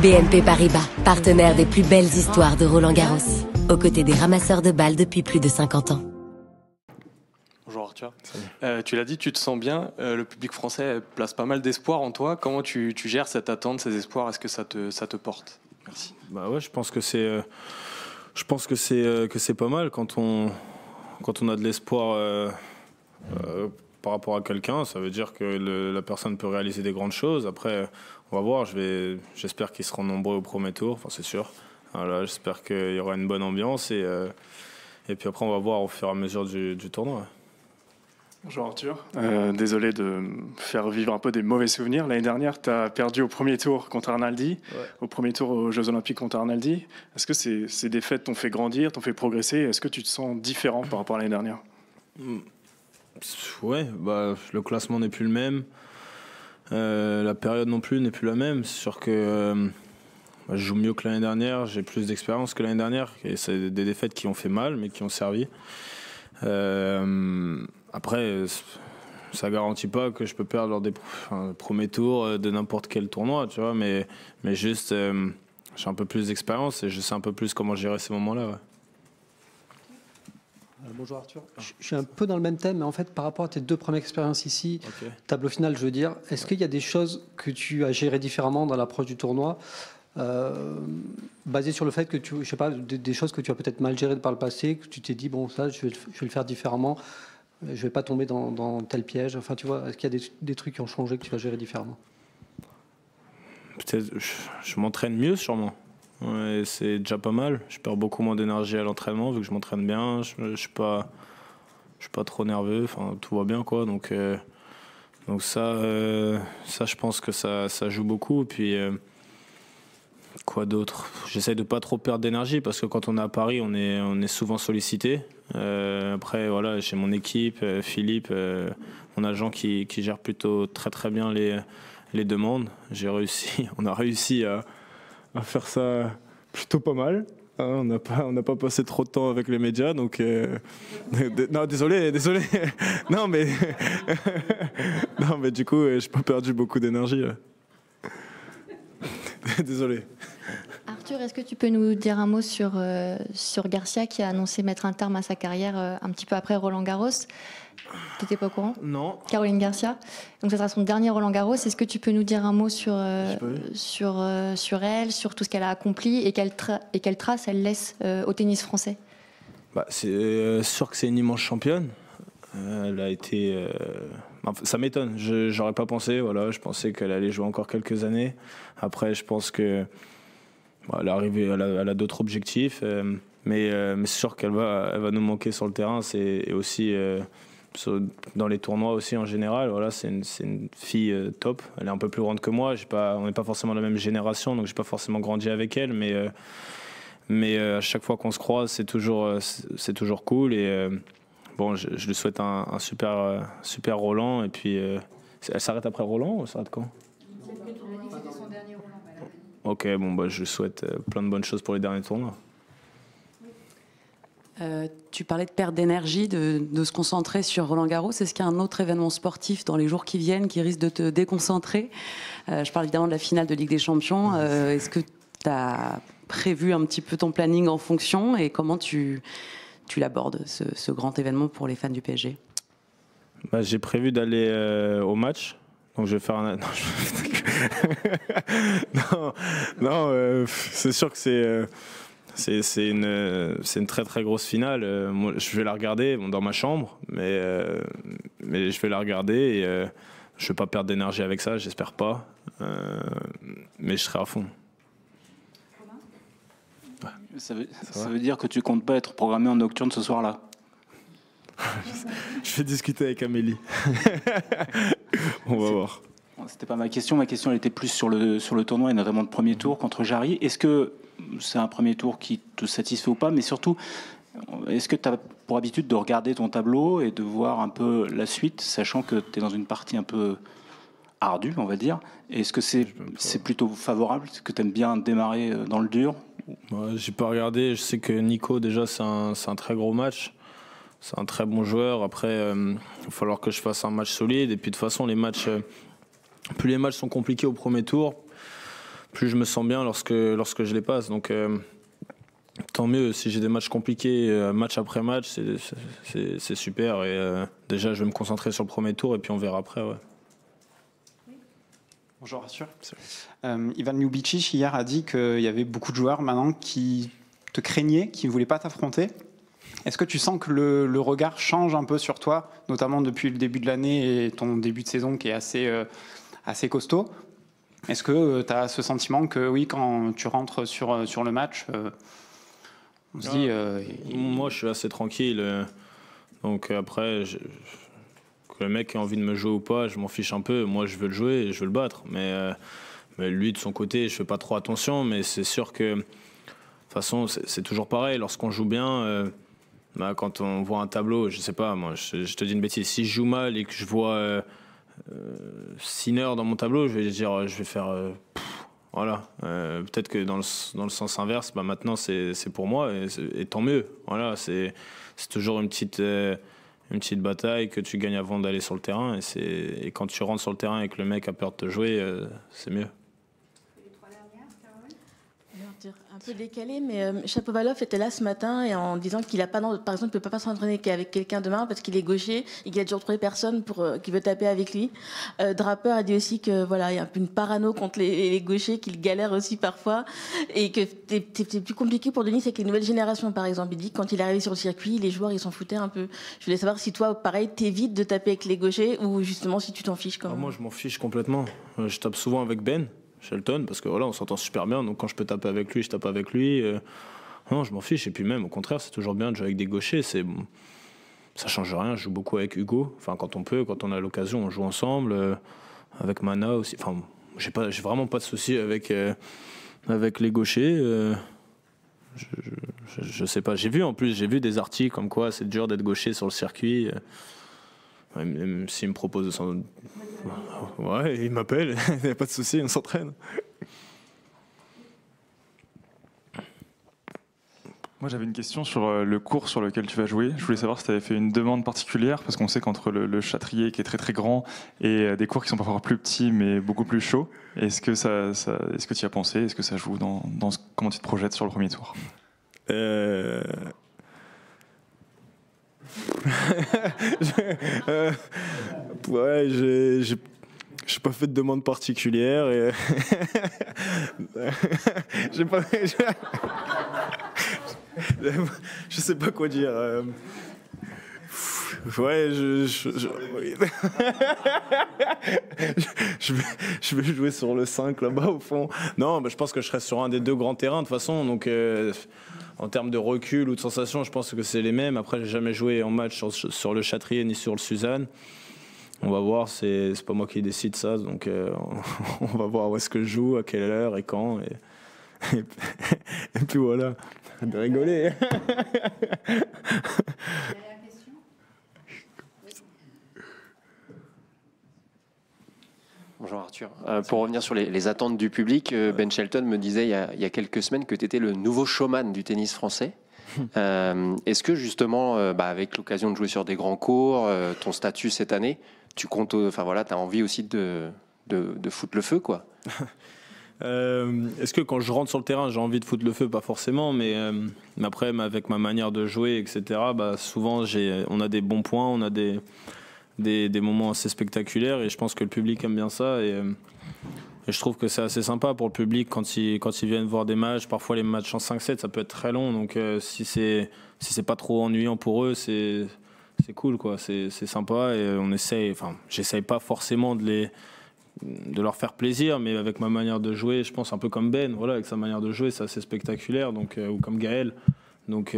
BNP Paribas, partenaire des plus belles histoires de Roland-Garros, aux côtés des ramasseurs de balles depuis plus de 50 ans. Bonjour Arthur. Tu l'as dit, tu te sens bien. Le public français place pas mal d'espoir en toi. Comment tu gères cette attente, ces espoirs? Est-ce que ça te porte? Merci. Bah ouais, je pense que c'est pas mal quand on a de l'espoir par rapport à quelqu'un. Ça veut dire que la personne peut réaliser des grandes choses. Après, on va voir. J'espère qu'ils seront nombreux au premier tour. Enfin, c'est sûr. Voilà, j'espère qu'il y aura une bonne ambiance et puis après, on va voir au fur et à mesure du tournoi. Bonjour Arthur, désolé de faire vivre un peu des mauvais souvenirs. L'année dernière, tu as perdu au premier tour contre Arnaldi, au premier tour aux Jeux Olympiques contre Arnaldi. Est-ce que ces défaites t'ont fait grandir, t'ont fait progresser? Est-ce que tu te sens différent par rapport à l'année dernière? Ouais, le classement n'est plus le même. La période non plus n'est plus la même. C'est sûr que je joue mieux que l'année dernière, j'ai plus d'expérience que l'année dernière. Et c'est des défaites qui ont fait mal, mais qui ont servi. Après, ça garantit pas que je peux perdre lors des premiers tours de n'importe quel tournoi, tu vois, mais juste, j'ai un peu plus d'expérience et je sais un peu plus comment gérer ces moments-là. Ouais. Bonjour Arthur, je suis un peu dans le même thème, mais en fait, par rapport à tes deux premières expériences ici, tableau final, je veux dire, est-ce qu'il y a des choses que tu as gérées différemment dans l'approche du tournoi, basé sur le fait que je sais pas, des choses que tu as peut-être mal gérées par le passé, que tu t'es dit, bon, ça, je vais le faire différemment, je ne vais pas tomber dans tel piège. Enfin, tu vois, est-ce qu'il y a des trucs qui ont changé que tu vas gérer différemment? Peut-être, je m'entraîne mieux sûrement. Ouais, c'est déjà pas mal. Je perds beaucoup moins d'énergie à l'entraînement vu que je m'entraîne bien. Je suis pas trop nerveux. Enfin, tout va bien quoi. Donc ça, je pense que ça joue beaucoup. Et puis quoi d'autre? J'essaie de pas trop perdre d'énergie parce que quand on est à Paris, on est souvent sollicité. Après voilà, chez mon équipe, Philippe, mon agent qui gère plutôt très très bien les demandes. On a réussi à faire ça plutôt pas mal. On n'a pas passé trop de temps avec les médias, donc non, désolé. non, mais non, mais du coup, j'ai pas perdu beaucoup d'énergie. Désolé. Arthur, est-ce que tu peux nous dire un mot sur Garcia qui a annoncé mettre un terme à sa carrière un petit peu après Roland-Garros? Tu n'étais pas au courant? Non. Caroline Garcia. Donc ça sera son dernier Roland-Garros. Est-ce que tu peux nous dire un mot sur elle, sur tout ce qu'elle a accompli et quelle trace elle laisse au tennis français? C'est sûr que c'est une immense championne. Elle a été... ça m'étonne. J'aurais pas pensé. Voilà, je pensais qu'elle allait jouer encore quelques années. Après, je pense que elle est arrivée, elle a d'autres objectifs. Mais c'est sûr qu'elle va nous manquer sur le terrain. Et aussi dans les tournois aussi en général. Voilà, c'est une fille top. Elle est un peu plus grande que moi. On n'est pas forcément la même génération, donc j'ai pas forcément grandi avec elle. Mais à chaque fois qu'on se croise, c'est toujours cool. Et bon, je lui souhaite un super Roland. Et puis, elle s'arrête après Roland ou elle s'arrête quand? Ok, bon, je lui souhaite plein de bonnes choses pour les derniers tournois. Tu parlais de perte d'énergie, de se concentrer sur Roland-Garros. Est-ce qu'il y a un autre événement sportif dans les jours qui viennent qui risque de te déconcentrer? Je parle évidemment de la finale de Ligue des Champions. Est-ce que tu as prévu un petit peu ton planning en fonction et comment tu l'abordes, ce grand événement pour les fans du PSG? J'ai prévu d'aller au match. Donc je vais faire un... non, c'est sûr que c'est une très très grosse finale. Moi, je vais la regarder dans ma chambre, mais je vais la regarder et je vais pas perdre d'énergie avec ça, j'espère pas. Mais je serai à fond. Ça veut dire que tu comptes pas être programmé en nocturne ce soir-là? Je vais discuter avec Amélie. On va voir. C'était pas ma question. Ma question elle était plus sur le tournoi et notamment le premier tour contre Jarry. Est-ce que c'est un premier tour qui te satisfait ou pas? Mais surtout, est-ce que tu as pour habitude de regarder ton tableau et de voir un peu la suite, sachant que tu es dans une partie un peu ardue, on va dire? Est-ce que c'est plutôt favorable? Est-ce que tu aimes bien démarrer dans le dur? J'ai pas regardé. Je sais que Nico, déjà, c'est un très gros match. C'est un très bon joueur. Après, il va falloir que je fasse un match solide. Et puis, de toute façon, plus les matchs sont compliqués au premier tour, plus je me sens bien lorsque je les passe. Donc tant mieux. Si j'ai des matchs compliqués, match après match, c'est super. Et déjà, je vais me concentrer sur le premier tour et puis on verra après. Ouais. Bonjour Arthur. Ivan Ljubicic hier a dit qu'il y avait beaucoup de joueurs maintenant qui te craignaient, qui ne voulaient pas t'affronter. Est-ce que tu sens que le regard change un peu sur toi, notamment depuis le début de l'année et ton début de saison qui est assez costaud? Est-ce que tu as ce sentiment que oui, quand tu rentres sur le match, on se dit... Moi, je suis assez tranquille. Donc après, que le mec ait envie de me jouer ou pas, je m'en fiche un peu. Moi, je veux le jouer et je veux le battre. Mais lui, de son côté, je fais pas trop attention. Mais c'est sûr que, de toute façon, c'est toujours pareil. Lorsqu'on joue bien, quand on voit un tableau, je sais pas, moi, je te dis une bêtise. Si je joue mal et que je vois Sinner dans mon tableau, je vais dire, je vais faire... voilà. Peut-être que dans le sens inverse, maintenant, c'est pour moi et tant mieux. Voilà, c'est toujours une petite bataille que tu gagnes avant d'aller sur le terrain. Et quand tu rentres sur le terrain et que le mec a peur de te jouer, c'est mieux. Les 3 dernières, Caroline ? Un peu décalé, mais Shapovalov était là ce matin et en disant qu'il a pas, par exemple, il ne peut pas s'entraîner qu'avec quelqu'un demain parce qu'il est gaucher et qu'il a toujours trouvé personne qui veut taper avec lui. Draper a dit aussi que voilà, il y a un peu une parano contre les gauchers, qu'il galère aussi parfois et que c'est plus compliqué pour Denis avec les nouvelles générations, par exemple. Il dit que quand il est arrivé sur le circuit, les joueurs ils s'en foutaient un peu. Je voulais savoir si toi, pareil, t'évites de taper avec les gauchers ou justement si tu t'en fiches quand même. Moi, je m'en fiche complètement. Je tape souvent avec Ben Shelton, parce que voilà, on s'entend super bien, donc quand je peux taper avec lui, je tape avec lui. Non, je m'en fiche. Et puis même, au contraire, c'est toujours bien de jouer avec des gauchers. Ça change rien. Je joue beaucoup avec Hugo. Enfin, quand on peut, quand on a l'occasion, on joue ensemble. Avec Mana aussi. Enfin, j'ai vraiment pas de souci avec les gauchers. Je sais pas. J'ai vu des articles comme quoi c'est dur d'être gaucher sur le circuit. Même s'il me propose de s'en... Ouais, il m'appelle, il n'y a pas de souci, on s'entraîne. Moi j'avais une question sur le cours sur lequel tu vas jouer. Je voulais savoir si tu avais fait une demande particulière, parce qu'on sait qu'entre le Châtrier qui est très très grand et des cours qui sont parfois plus petits mais beaucoup plus chauds, est-ce que est-ce que tu y as pensé? Est-ce que ça joue comment tu te projettes sur le premier tour? Ouais, j'ai pas fait de demande particulière et je sais pas quoi dire. Ouais, je vais jouer sur le 5 là-bas au fond. Non, je pense que je serai sur un des deux grands terrains de toute façon, donc en termes de recul ou de sensation, je pense que c'est les mêmes. Après, j'ai jamais joué en match sur le Châtrier ni sur le Suzanne. On va voir, c'est pas moi qui décide ça, donc on va voir où est-ce que je joue, à quelle heure et quand. Et puis voilà, de rigoler. Bonjour Arthur. Pour revenir sur les attentes du public, Ben Shelton me disait il y a quelques semaines que tu étais le nouveau showman du tennis français. Est-ce que justement, avec l'occasion de jouer sur des grands cours, ton statut cette année, tu comptes, t'as envie aussi de foutre le feu, quoi? Est-ce que quand je rentre sur le terrain, j'ai envie de foutre le feu? Pas forcément, mais après, avec ma manière de jouer, etc., souvent, on a des bons points, on a des moments assez spectaculaires, et je pense que le public aime bien ça. Et je trouve que c'est assez sympa pour le public quand ils viennent voir des matchs. Parfois, les matchs en 5-7, ça peut être très long. Donc, si c'est pas trop ennuyant pour eux, c'est cool, quoi. C'est sympa, et j'essaye pas forcément de leur faire plaisir, mais avec ma manière de jouer, je pense un peu comme Ben, voilà, avec sa manière de jouer, c'est assez spectaculaire, donc, ou comme Gaël. Donc,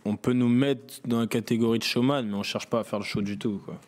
on peut nous mettre dans la catégorie de showman, mais on cherche pas à faire le show du tout, quoi.